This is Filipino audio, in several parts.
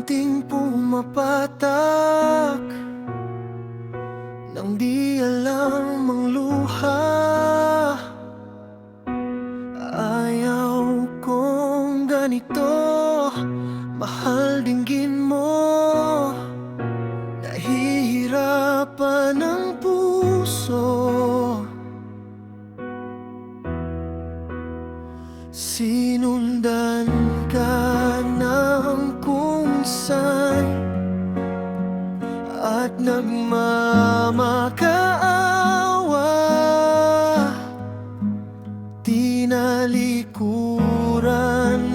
ating pumapatak nang di alam ang luha. Ayaw kong ganito, mahal dinggin mo. Nahihirapan ang puso, sinundan ka ng kung saan at nagmamakaawa. Tinalikuran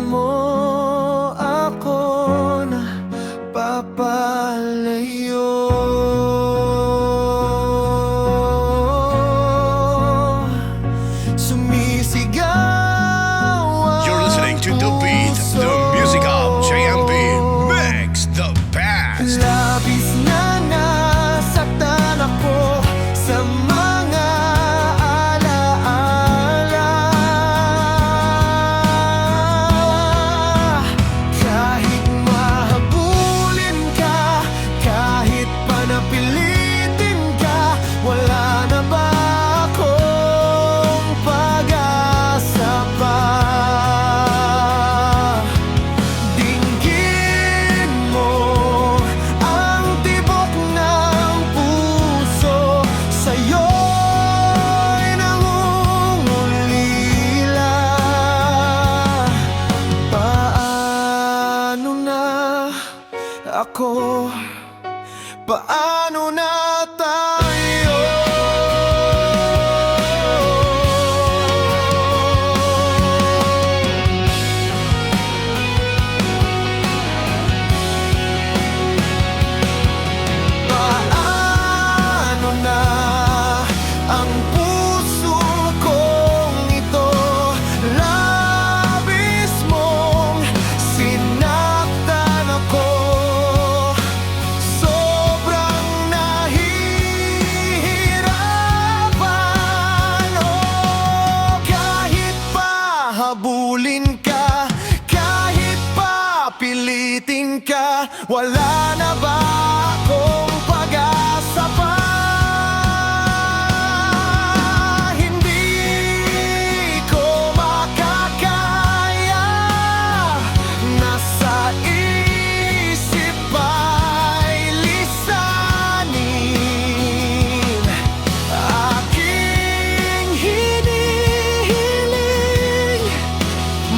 mo ako na papalayo. Sumisigaw You're listening to The Beat, the music of JMP. Mix the past. Labis na nasaktan ako sa mga alaala. Kahit mahabulin ka, kahit panapilitin ka, wala na ba akong pag-asa pa? Dinggin mo ang tibok ng puso, sa'yo'y nangungulila. Paano na ako? Paano na tayo? Paano na ang puso kong ito? Labis mong sinaktan ako. Sobrang nahihirapan. Oh, kahit pa habulin ka, kahit pa pilitin ka, wala na ba akong pag-asa pa? Hindi ko makakaya, nasa isip ay lisanin. Aking hinihiling,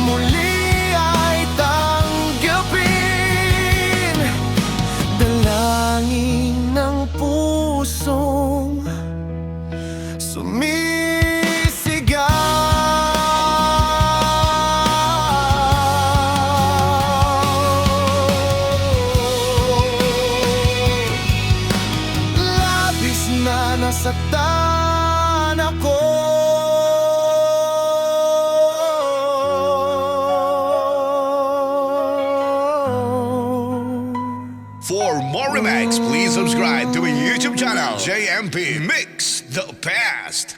muli ay tanggapin. Dalangin ng pusong sumisigaw. Labis na nasaktan ako. For more remix, please subscribe to our YouTube channel, JMP Mix the Past.